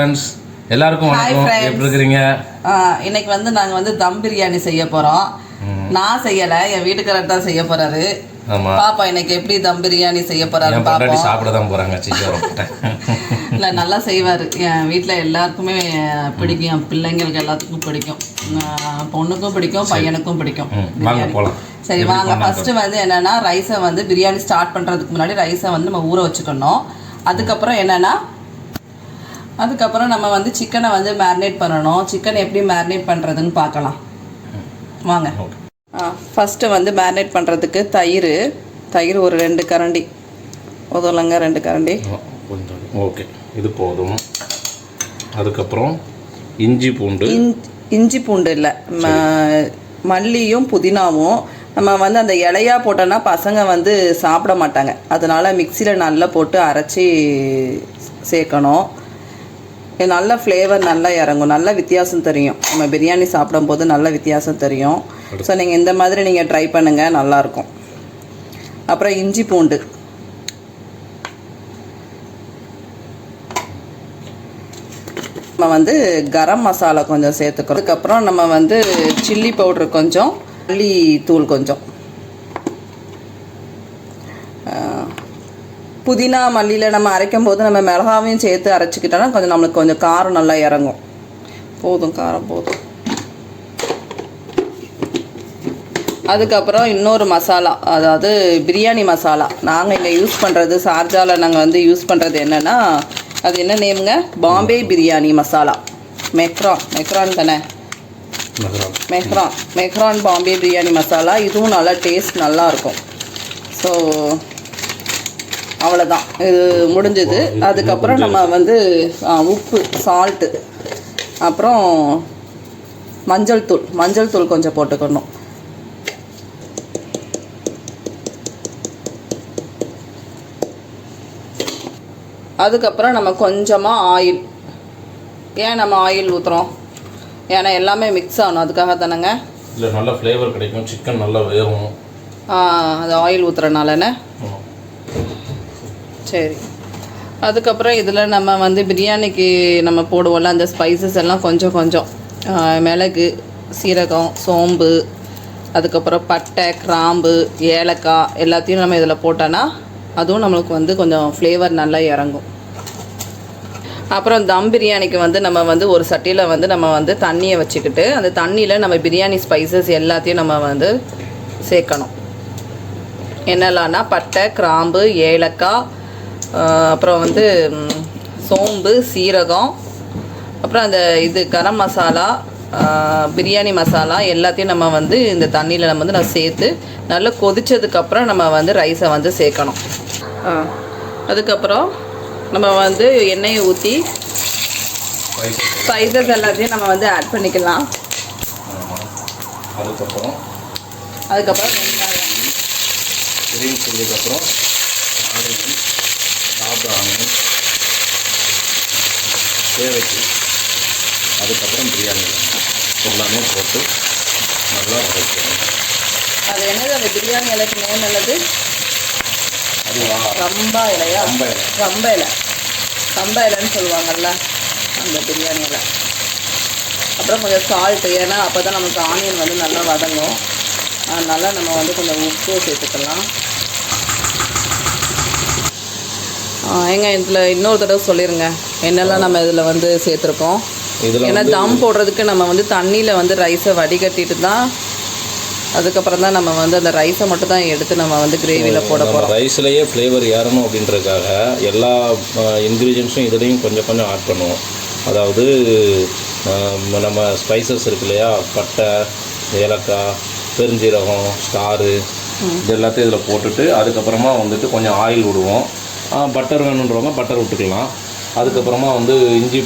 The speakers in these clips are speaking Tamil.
ஃப்ரெண்ட்ஸ், எல்லாருக்கும் வணக்கம். எப்படி இருக்கீங்க? இன்னைக்கு வந்து நாங்கள் வந்து தம் பிரியாணி செய்ய போகிறோம். நான் செய்யலை, என் வீட்டுக்காரர் தான் செய்ய போகிறாரு. பாப்பா இன்னைக்கு எப்படி தம் பிரியாணி செய்ய போறாரு பாப்பா. சாப்பிட தான் போறாங்க. இல்லை, நல்லா செய்வார். என் வீட்டில் எல்லாருக்குமே பிடிக்கும், என் பிள்ளைங்களுக்கு எல்லாத்துக்கும் பிடிக்கும், பொண்ணுக்கும் பிடிக்கும், பையனுக்கும் பிடிக்கும். சரி வாங்க. ஃபர்ஸ்ட் வந்து என்னன்னா, ரைஸை வந்து பிரியாணி ஸ்டார்ட் பண்ணுறதுக்கு முன்னாடி ரைஸை வந்து நம்ம ஊற வச்சுக்கணும். அதுக்கப்புறம் என்னன்னா, அதுக்கப்புறம் நம்ம வந்து சிக்கனை வந்து மேரினேட் பண்ணணும். சிக்கன் எப்படி மேரினேட் பண்ணுறதுன்னு பார்க்கலாம் வாங்க. ஃபஸ்ட்டு வந்து மேரினேட் பண்ணுறதுக்கு தயிர் ஒரு 2 கரண்டி உதவலங்க, 2 கரண்டி. ஓகே, இது போதும். அதுக்கப்புறம் இஞ்சி பூண்டு இல்லை, மல்லியும் புதினாவும் நம்ம வந்து அந்த இலையா போட்டோன்னா பசங்க வந்து சாப்பிட மாட்டாங்க. அதனால் மிக்சியில் நல்லா போட்டு அரைச்சி சேர்க்கணும். நல்ல ஃப்ளேவர் நல்லா இறங்கும், நல்ல வித்தியாசம் தெரியும். நம்ம பிரியாணி சாப்பிடும்போது நல்ல வித்தியாசம் தெரியும். ஸோ நீங்கள் இந்த மாதிரி நீங்கள் ட்ரை பண்ணுங்கள், நல்லாயிருக்கும். அப்புறம் இஞ்சி பூண்டு, நம்ம வந்து கரம் மசாலா கொஞ்சம் சேர்த்துக்கிறோம். அதுக்கப்புறம் நம்ம வந்து சில்லி பவுட்ரு கொஞ்சம், மல்லி தூள் கொஞ்சம், புதினா மல்லியில் நம்ம அரைக்கும் போது நம்ம மிளகாவையும் சேர்த்து அரைச்சிக்கிட்டோன்னா கொஞ்சம் நம்மளுக்கு கொஞ்சம் காரம் நல்லா இறங்கும். போதும், காரம் போதும். அதுக்கப்புறம் இன்னொரு மசாலா, அதாவது பிரியாணி மசாலா. நாங்கள் இங்கே யூஸ் பண்ணுறது, ஷார்ஜாவில் நாங்கள் வந்து யூஸ் பண்ணுறது என்னென்னா, அது என்ன நேமுங்க, பாம்பே பிரியாணி மசாலா. மெக்ரான் தானே, மெக்ரான் பாம்பே பிரியாணி மசாலா. இதுவும் நல்லா டேஸ்ட் நல்லாயிருக்கும். ஸோ அவ்வளோதான், இது முடிஞ்சது. அதுக்கப்புறம் நம்ம வந்து உப்பு, சால்ட்டு, அப்புறம் மஞ்சள் தூள் கொஞ்சம் போட்டுக்கணும். அதுக்கப்புறம் நம்ம கொஞ்சமாக ஆயில். ஏன் நம்ம ஆயில் ஊற்றுறோம்? ஏன்னா எல்லாமே மிக்ஸ் ஆகணும், அதுக்காக தானேங்க. இல்லை, நல்ல ஃப்ளேவர் கிடைக்கும், சிக்கன் நல்லா வேகும். அது ஆயில் ஊற்றுறனாலண்ணே. சரி. அதுக்கப்புறம் இதில் நம்ம வந்து பிரியாணிக்கு நம்ம போடுவோம்ல, அந்த ஸ்பைசஸ் எல்லாம் கொஞ்சம் மிளகு, சீரகம், சோம்பு, அதுக்கப்புறம் பட்டை, கிராம்பு, ஏலக்காய் எல்லாத்தையும் நம்ம இதில் போட்டோன்னா அதுவும் நம்மளுக்கு வந்து கொஞ்சம் ஃப்ளேவர் நல்லா இறங்கும். அப்புறம் தம் பிரியாணிக்கு வந்து நம்ம வந்து ஒரு சட்டியில் வந்து நம்ம வந்து தண்ணியை வச்சுக்கிட்டு, அந்த தண்ணியில் நம்ம பிரியாணி ஸ்பைசஸ் எல்லாத்தையும் நம்ம வந்து சேர்க்கணும். என்னெல்லாம்னா பட்டை, கிராம்பு, ஏலக்காய், அப்புறம் வந்து சோம்பு, சீரகம், அப்புறம் அந்த கரம் மசாலா, பிரியாணி மசாலா எல்லாத்தையும் நம்ம வந்து இந்த தண்ணியில் நம்ம வந்து சேர்த்து நல்லா கொதித்ததுக்கப்புறம் நம்ம வந்து ரைஸை வந்து சேர்க்கணும். அதுக்கப்புறம் நம்ம வந்து எண்ணெயை ஊற்றி ஸ்பைசஸ் எல்லாத்தையும் நம்ம வந்து ஆட் பண்ணிக்கலாம். அதுக்கப்புறம் வெங்காயம், அதுக்கப்புறம் தேவைக்கு, அதுக்கப்புறம் பிரியாணி எல்லாமே போட்டு நல்லா வதக்கணும். அது என்னது, அந்த பிரியாணி இலைக்கு நேம் என்னது? ரம்பா இலையா? ரம்ப இலைன்னு சொல்லுவாங்கல்ல, அந்த பிரியாணி இலை. அப்புறம் கொஞ்சம் சால்ட்டு, ஏன்னா அப்போ தான் நமக்கு ஆனியன் வந்து நல்லா வதங்கும். அதனால் நம்ம வந்து கொஞ்சம் உப்பு சேர்த்துக்கலாம். ஏங்க இதில் இன்னொரு தடவை சொல்லிடுங்க என்னெல்லாம் நம்ம இதில் வந்து சேர்த்துருக்கோம். ஏன்னா தம் போடுறதுக்கு நம்ம வந்து தண்ணியில் வந்து ரைஸை வடிகட்டிட்டு தான், அதுக்கப்புறம் தான் நம்ம வந்து அந்த ரைஸை மட்டும் தான் எடுத்து நம்ம வந்து கிரேவியில் போட போகிறோம். ரைஸ்லேயே ஃப்ளேவர் ஏறணும் அப்படின்றதுக்காக எல்லா இன்க்ரீடியன்ஸும் இதுலேயும் கொஞ்சம் ஆட் பண்ணுவோம். அதாவது நம்ம ஸ்பைசஸ் இருக்கு இல்லையா, பட்டை, ஏலக்காய், பெருஞ்சீரகம், ஸ்டாரு, இது எல்லாத்தையும் இதில் போட்டுட்டு அதுக்கப்புறமா வந்துட்டு கொஞ்சம் ஆயில் விடுவோம். பட்டர் வேணுன்றவங்க பட்டர் விட்டுக்கலாம். அதுக்கப்புறமா வந்து இஞ்சி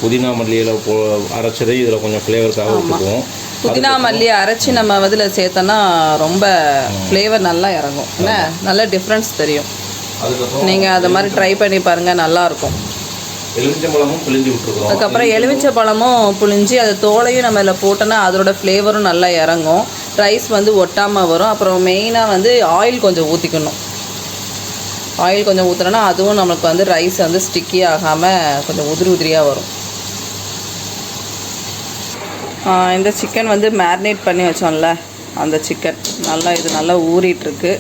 புதினா மல்லியில் அரைச்சதை இதில் கொஞ்சம் ஃப்ளேவருக்காக விட்டுக்குவோம். புதினா மல்லி அரைச்சி நம்ம இதில் சேர்த்தோன்னா ரொம்ப ஃப்ளேவர் நல்லா இறங்கும், என்ன நல்ல டிஃப்ரென்ஸ் தெரியும். நீங்கள் அதை மாதிரி ட்ரை பண்ணி பாருங்கள், நல்லாயிருக்கும். எலுமிச்சம்பழமும் புளிஞ்சு விட்டுருக்கோம். அதுக்கப்புறம் எலுமிச்சம்பழமும் புளிஞ்சு அது தோலையும் நம்ம இதில் போட்டோன்னா அதோட ஃப்ளேவரும் நல்லா இறங்கும். ரைஸ் வந்து ஒட்டாமல் வரும். அப்புறம் மெயினாக வந்து ஆயில் கொஞ்சம் ஊற்றிக்கணும். ஆயில் கொஞ்சம் ஊற்றுனோன்னா அதுவும் நமக்கு வந்து ரைஸ் வந்து ஸ்டிக்கி ஆகாமல் கொஞ்சம் உதிரியாக வரும். இந்த சிக்கன் வந்து மேரினேட் பண்ணி வச்சோம்ல, அந்த சிக்கன் நல்லா ஊறிட்டுருக்கு.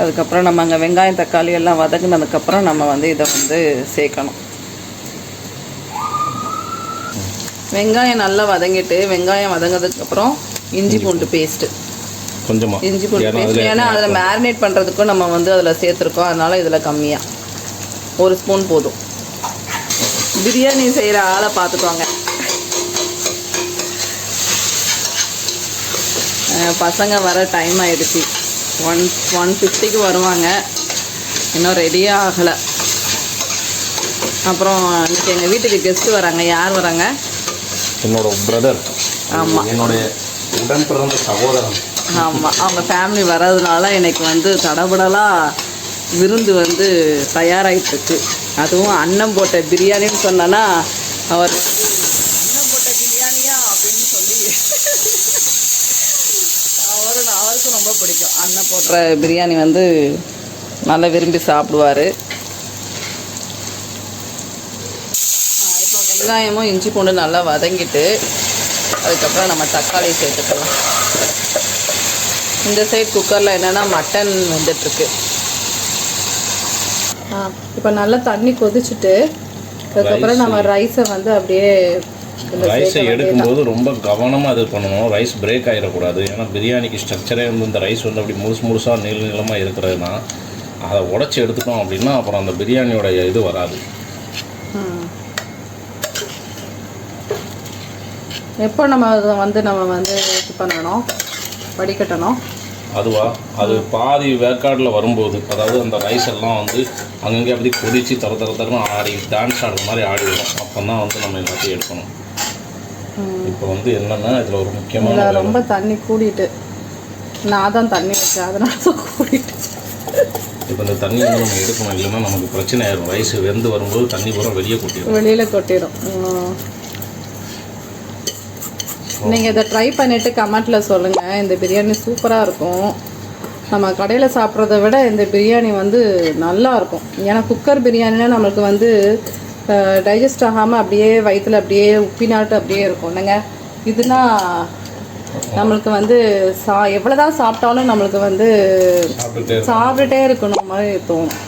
அதுக்கப்புறம் நம்ம அங்கே வெங்காயம் தக்காளி எல்லாம் வதங்கினதுக்கப்புறம் நம்ம வந்து இதை வந்து சேர்க்கணும். வெங்காயம் நல்லா வதங்கிட்டு, வெங்காயம் வதங்கிறதுக்கப்புறம் இஞ்சி பூண்டு பேஸ்ட்டு கொஞ்சமாக, இஞ்சி பூண்டு பேஸ்ட். ஏன்னா அதில் மேரினேட் பண்ணுறதுக்கும் நம்ம வந்து அதில் சேர்த்துருக்கோம், அதனால் இதில் கம்மியாக 1 ஸ்பூன் போதும். பிரியாணி செய்கிற ஆளை பார்த்துக்கோங்க. பசங்க வர டைம் ஆகிடுச்சு. 1:50க்கு வருவாங்க, இன்னும் ரெடியாக ஆகலை. அப்புறம் இன்றைக்கி எங்கள் வீட்டுக்கு கெஸ்ட்டு வராங்க. யார் வராங்க? என்னோட பிரதர். ஆமாம், என்னுடைய உடன் பிறந்த சகோதரன். ஆமாம், அவங்க ஃபேமிலி வர்றதுனால எனக்கு வந்து தடபடலாக விருந்து வந்து தயாராகிட்டுருக்கு. அதுவும் அன்னம் போட்ட பிரியாணின்னு சொன்னோன்னா அவர் அன்னம் போட்ட பிரியாணியா அப்படின்னு சொல்லி அவருக்கும் ரொம்ப பிடிக்கும். அன்னம் போடுற பிரியாணி வந்து நல்லா விரும்பி சாப்பிடுவார். இப்போ வெங்காயமும் இஞ்சி பூண்டு நல்லா வதங்கிட்டு அதுக்கப்புறம் நம்ம தக்காளி சேர்த்துக்கலாம். இந்த சைட் குக்கரில் என்னென்னா மட்டன் வந்துட்டுருக்கு. இப்போ நல்லா தண்ணி கொதிச்சுட்டு அதுக்கப்புறம் நம்ம ரைஸை வந்து அப்படியே ரைஸை எடுக்கும்போது ரொம்ப கவனமாக இது பண்ணணும். ரைஸ் பிரேக் ஆகிடக்கூடாது. ஏன்னா பிரியாணிக்கு ஸ்ட்ரக்சரே வந்து இந்த ரைஸ் வந்து அப்படி முழுசாக நீளமாக இருக்கிறதுனா அதை உடச்சி எடுத்துட்டோம் அப்படின்னா அப்புறம் அந்த பிரியாணியோட இது வராது. எப்போ நம்ம வந்து இது பண்ணணும், வடிகட்டணும்? அதுவா, அது பாதி வேக்காடில் வரும்போது, அதாவது அந்த ரைஸ் எல்லாம் வந்து அங்கங்கே அப்படி கொதித்து தரன்னு ஆடி டான்ஸ் ஆடுற மாதிரி ஆடி வரும். அப்போ தான் வந்து நம்ம எல்லாத்தையும் எடுக்கணும். இப்போ வந்து என்னென்னா இதில் ஒரு முக்கியமான ரொம்ப தண்ணி கூடிட்டு, நான் தான் தண்ணி வச்சேன், அதனால தான் கூடிட்டு. இப்போ இந்த தண்ணி வந்து நம்ம எடுக்கணும், இல்லைன்னா நமக்கு பிரச்சனை ஆயிடும். ரைஸ் வெந்து வரும்போது தண்ணி பூரா வெளியில் கொட்டிடும். நீங்கள் இதை ட்ரை பண்ணிவிட்டு கமெண்ட்டில் சொல்லுங்கள். இந்த பிரியாணி சூப்பராக இருக்கும். நம்ம கடையில் சாப்பிட்றத விட இந்த பிரியாணி வந்து நல்லாயிருக்கும். ஏன்னா குக்கர் பிரியாணினா நம்மளுக்கு வந்து டைஜஸ்ட் ஆகாமல் அப்படியே வயிற்றில் அப்படியே உப்பினாட்டு அப்படியே இருக்கும் இல்லைங்க. இதுனா நம்மளுக்கு வந்து எவ்வளோதான் சாப்பிட்டாலும் நம்மளுக்கு வந்து சாப்பிட்டுட்டே இருக்கணும் மாதிரி தோணும்.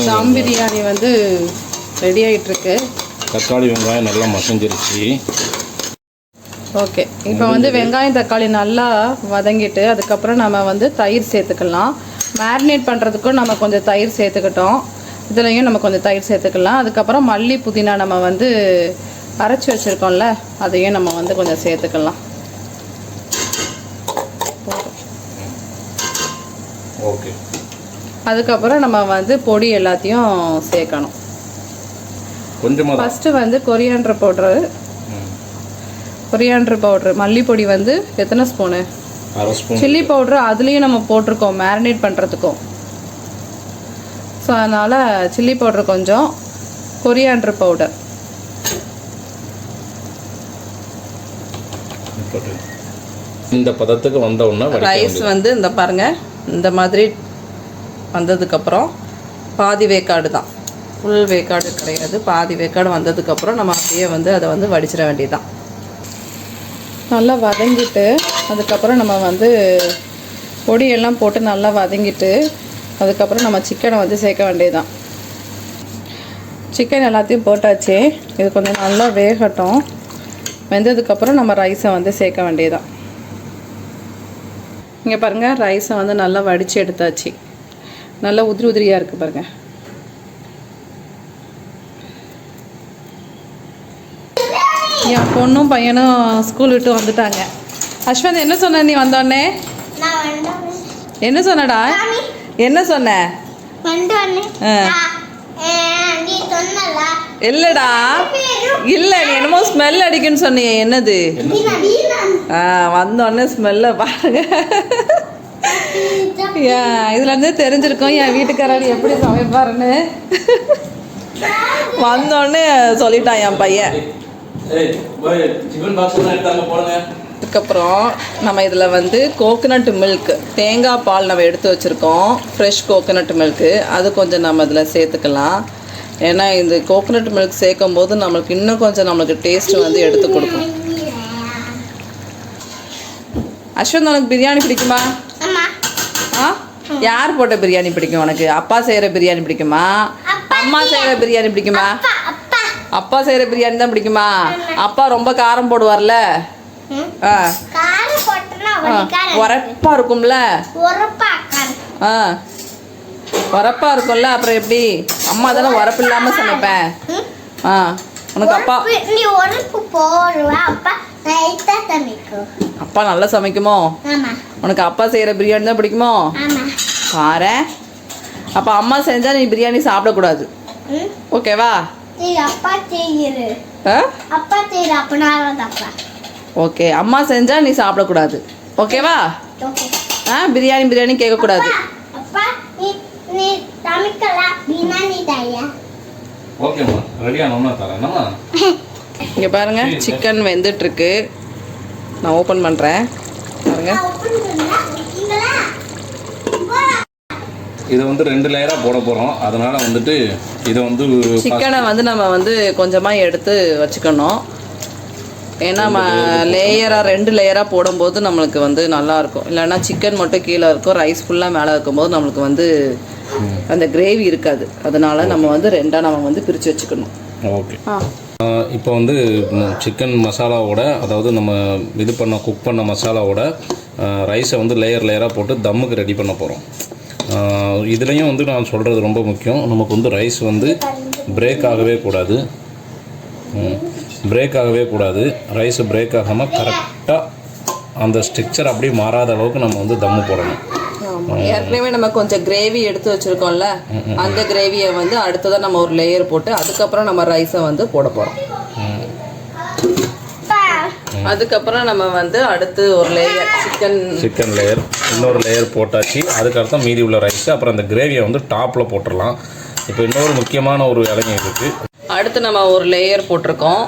தம் பிரியாணி வந்து ரெடி ஆகிட்டுருக்கு. தக்காளி வெங்காயம் நல்லா மசஞ்சிருச்சு. ஓகே, இப்போ வந்து வெங்காயம் தக்காளி நல்லா வதங்கிட்டு அதுக்கப்புறம் நம்ம வந்து தயிர் சேர்த்துக்கலாம். மேரினேட் பண்ணுறதுக்கும் நம்ம கொஞ்சம் தயிர் சேர்த்துக்கிட்டோம், இதுலேயும் நம்ம கொஞ்சம் தயிர் சேர்த்துக்கலாம். அதுக்கப்புறம் மல்லி புதினா நம்ம வந்து அரைச்சி வச்சுருக்கோம்ல, அதையும் நம்ம வந்து கொஞ்சம் சேர்த்துக்கலாம். ஓகே, அதுக்கப்புறம் நம்ம வந்து பொடி எல்லாத்தையும் சேர்க்கணும். கொஞ்சமாக ஃபஸ்ட்டு வந்து கொரியாண்டர் பவுட்ரு, மல்லிப்பொடி வந்து எத்தனை ஸ்பூனு? 1/2 ஸ்பூன். சில்லி பவுட்ரு அதுலேயும் நம்ம போட்டிருக்கோம் மேரினேட் பண்ணுறதுக்கும். ஸோ அதனால் சில்லி பவுட்ரு கொஞ்சம், கொரியாண்டர் பவுடர். இந்த பதத்துக்கு வந்த உடனே ரைஸ் வந்து இந்த பாருங்கள், இந்த மாதிரி வந்ததுக்கப்புறம் பாதி வேக்காடு தான், ஃபுல் வேக்காடு கிடையாது, பாதி வேக்காடு வந்ததுக்கப்புறம் நம்ம அப்படியே வந்து அதை வந்து வடிச்சிட வேண்டியதுதான். நல்லா வதங்கிட்டு அதுக்கப்புறம் நம்ம வந்து பொடியெல்லாம் போட்டு நல்லா வதங்கிட்டு அதுக்கப்புறம் நம்ம சிக்கனை வந்து சேர்க்க வேண்டியதுதான். சிக்கன் எல்லாத்தையும் போட்டாச்சு. இது கொஞ்சம் நல்லா வேகட்டும். வெந்ததுக்கப்புறம் நம்ம ரைஸை வந்து சேர்க்க வேண்டியதுதான். இங்கே பாருங்கள், ரைஸை வந்து நல்லா வடித்து எடுத்தாச்சு. நல்லா உதிரியாக இருக்குது பாருங்கள். என் பொண்ணும் பையனும் ஸ்கூல் விட்டு வந்துட்டாங்க. அஸ்வந்த் என்ன சொன்ன நீ வந்தோடனே? என்ன சொன்னடா? என்ன சொன்ன? இல்லடா, இல்லை நீ என்னமோ ஸ்மெல் அடிக்குன்னு சொன்னியே, என்னது? வந்தோடனே ஸ்மெல்ல பாருங்க. இதுலேருந்தே தெரிஞ்சிருக்கோம் என் வீட்டுக்காரர் எப்படி சமைப்பாருன்னு. வந்தோடனே சொல்லிட்டான் என் பையன். டிஃபன் பாக்ஸ் எல்லாம் எடுத்தாங்க போடுங்க. அதுக்கப்புறம் நம்ம இதில் வந்து கோகனட் மில்க், தேங்காய் பால் நம்ம எடுத்து வச்சுருக்கோம், ஃப்ரெஷ் கோகனட் மில்க்கு, அது கொஞ்சம் நம்ம இதில் சேர்த்துக்கலாம். ஏன்னா இந்த கோகனட் மில்க் சேர்க்கும் போது நம்மளுக்கு இன்னும் கொஞ்சம் நம்மளுக்கு டேஸ்ட் வந்து எடுத்து கொடுக்கும். அஸ்வந்த், உனக்கு பிரியாணி பிடிக்குமா? ஆ, யார் போட்ட பிரியாணி பிடிக்கும் உனக்கு? அப்பா செய்கிற பிரியாணி பிடிக்குமா, அம்மா செய்கிற பிரியாணி பிடிக்குமா? அப்பா செய்கிற பிரியாணி தான் பிடிக்குமா? அப்பா ரொம்ப காரம் போடுவார்ல, உரப்பா இருக்கும்ல, உரப்பா இருக்கும்ல, அப்புறம் எப்படி? அம்மா தானே உரப்பு இல்லாம சமைப்பேன். உனக்கு அப்பா அப்பா நல்லா சமைக்குமோ? உனக்கு அப்பா செய்யற பிரியாணி தான் பிடிக்குமோ? பாரு, அப்ப அம்மா செஞ்சா நீ பிரியாணி சாப்பிடக்கூடாது, ஓகேவா? ஓகே, அம்மா செஞ்சா நீ சாப்பிடக்கூடாது, ஓகேவா? பிரியாணி பிரியாணி கேட்கக்கூடாது. இங்கே பாருங்க, சிக்கன் வெந்துட்டு இருக்கு. நான் ஓப்பன் பண்ணுறேன் பாருங்க. இது வந்து 2 லேயராக போட போகிறோம். அதனால வந்துட்டு இதை வந்து சிக்கனை வந்து நம்ம வந்து கொஞ்சமாக எடுத்து வச்சுக்கணும். ஏன்னா நம்ம லேயராக 2 லேயராக போடும்போது நம்மளுக்கு வந்து நல்லாயிருக்கும். இல்லைன்னா சிக்கன் மட்டும் கீழே இருக்கும், ரைஸ் ஃபுல்லாக மேலே இருக்கும்போது நம்மளுக்கு வந்து அந்த கிரேவி இருக்காது. அதனால நம்ம வந்து 2ஆக நம்ம வந்து பிரித்து வச்சுக்கணும். ஓகே. இப்போ வந்து சிக்கன் மசாலாவோட, அதாவது நம்ம இது பண்ண குக் பண்ண மசாலாவோட ரைஸை வந்து லேயராக போட்டு தம்முக்கு ரெடி பண்ண போகிறோம். இதுலேயும் வந்து நான் சொல்கிறது ரொம்ப முக்கியம். நமக்கு வந்து ரைஸ் வந்து பிரேக் ஆகவே கூடாது, ரைஸ் பிரேக் ஆகாமல் கரெக்டாக அந்த ஸ்ட்ரக்சர் அப்படியே மாறாத அளவுக்கு நம்ம வந்து தம்மு போடணும். ஏற்கனவே நம்ம கொஞ்சம் கிரேவி எடுத்து வச்சுருக்கோம்ல, அந்த கிரேவியை வந்து அடுத்ததான் நம்ம ஒரு லேயர் போட்டு அதுக்கப்புறம் நம்ம ரைஸை வந்து போட போகிறோம். அதுக்கப்புறம் நம்ம வந்து அடுத்து ஒரு லேயர் சிக்கன் லேயர், இன்னொரு லேயர் போட்டாச்சு. அதுக்கப்புறம் மீதி உள்ள ரைஸ், அப்புறம் அந்த கிரேவியை வந்து டாப்பில் போட்டுடலாம். இப்போ இன்னொரு முக்கியமான ஒரு வேலைங்க இருக்குது. அடுத்து நம்ம ஒரு லேயர் போட்டிருக்கோம்.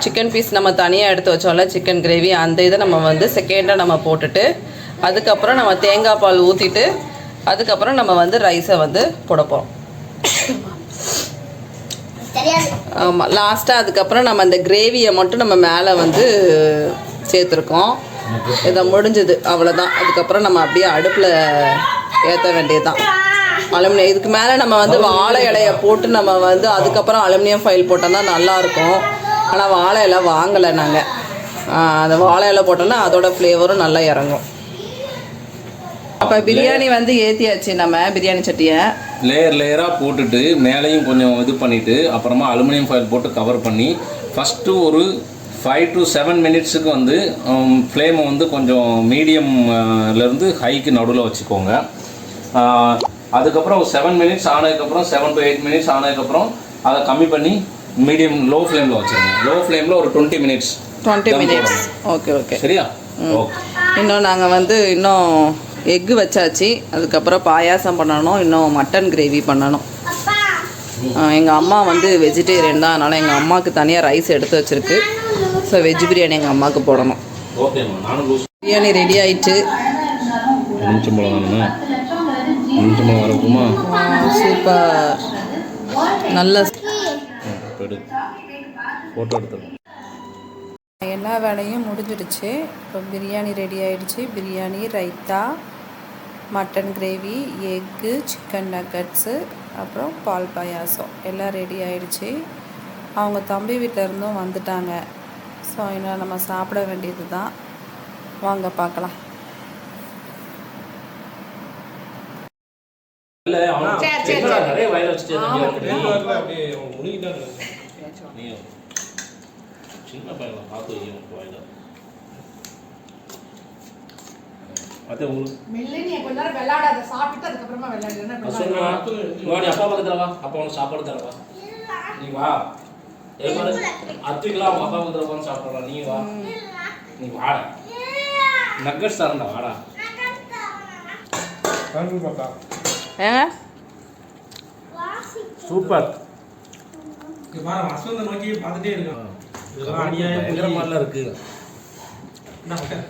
சிக்கன் பீஸ் நம்ம தனியாக எடுத்து வச்சோம்ல, சிக்கன் கிரேவி, அந்த இதை நம்ம வந்து செகண்டாக நம்ம போட்டுட்டு அதுக்கப்புறம் நம்ம தேங்காய் பால் ஊற்றிட்டு அதுக்கப்புறம் நம்ம வந்து ரைஸை வந்து போட போகிறோம். ஆமாம், லாஸ்ட்டாக அதுக்கப்புறம் நம்ம அந்த கிரேவியை மட்டும் நம்ம மேலே வந்து சேர்த்துருக்கோம். இதை முடிஞ்சது, அவ்வளோதான். அதுக்கப்புறம் நம்ம அப்படியே அடுப்பில் ஏற்ற வேண்டியது தான். அலுமினியம் இதுக்கு மேலே நம்ம வந்து வாழை இலையை போட்டு நம்ம வந்து அதுக்கப்புறம் அலுமினியம் ஃபைல் போட்டோம்னா நல்லாயிருக்கும். ஆனால் வாழை இலை வாங்கலை நாங்கள். அந்த வாழை இலை போட்டோம்னா அதோட ஃப்ளேவரும் நல்லா இறங்கும். அப்போ பிரியாணி வந்து ஏற்றியாச்சு. நம்ம பிரியாணி சட்டியை லேயராக போட்டுட்டு மேலேயும் கொஞ்சம் இது பண்ணிவிட்டு அப்புறமா அலுமினியம் ஃபாயில் போட்டு கவர் பண்ணி ஃபஸ்ட்டு ஒரு 5 to 7 மினிட்ஸுக்கு வந்து ஃப்ளேமை வந்து கொஞ்சம் மீடியம்லேருந்து ஹைக்கு நடுவில் வச்சுக்கோங்க. அதுக்கப்புறம் 7 மினிட்ஸ் ஆனதுக்கப்புறம் 7 to 8 மினிட்ஸ் ஆனதுக்கப்புறம் அதை கம்மி பண்ணி லோ ஃப்ளேமில் வச்சுருங்க. லோ ஃப்ளேமில் ஒரு 20 மினிட்ஸ். ஓகே சரியா? ஓகே. இன்னும் நாங்கள் வந்து இன்னும் எக்கு வச்சாச்சு. அதுக்கப்புறம் பாயாசம் பண்ணணும், இன்னும் மட்டன் கிரேவி பண்ணணும். எங்கள் அம்மா வந்து வெஜிடேரியன் தான், அதனால் எங்கள் அம்மாவுக்கு தனியாக ரைஸ் எடுத்து வச்சுருக்கு. ஸோ வெஜ் பிரியாணி எங்கள் அம்மாவுக்கு போடணும். பிரியாணி ரெடி ஆயிட்டு. சூப்பர், நல்ல எல்லா வேலையும் முடிஞ்சிடுச்சு. இப்போ பிரியாணி ரெடி ஆகிடுச்சு. Biryani, raita, mutton gravy, egg, chicken nuggets, அப்புறம் பால் பாயாசம் எல்லாம் ரெடி ஆகிடுச்சு. அவங்க தம்பி வீட்டில் இருந்தும் வந்துட்டாங்க. ஸோ இன்னும் நம்ம சாப்பிட வேண்டியது தான். வாங்க பார்க்கலாம். அப்பா பக்கத்துல வா, அப்பா உனக்கு சாப்பாடு தரவா. நீ வா, அத்துக்கலாம் அவங்க அப்பா பக்கத்துல உட்காந்து சாப்பிடலாம். நீ வா, நீ வாடா, நக்கட்ஸ் தரண்டா, வாடா. சூப்பர். இங்க பாரு வசந்த நோக்கி பார்த்துட்டே இருக்கான். இதெல்லாம் அநியாயம் பயங்கரமாலாம் இருக்கு. என்ன உட்கார்.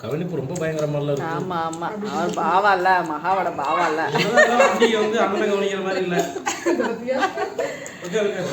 கவனிப்பு ரொம்ப பயங்கரமாலாம் இருக்கு. ஆமா ஆமா அவர் பாவா இல்ல, மகாவோட பாவா இல்ல. இதெல்லாம் வண்டியை வந்து அண்ணனை கவனிக்கிற மாதிரி இல்லை. உட்கார் உட்கார்.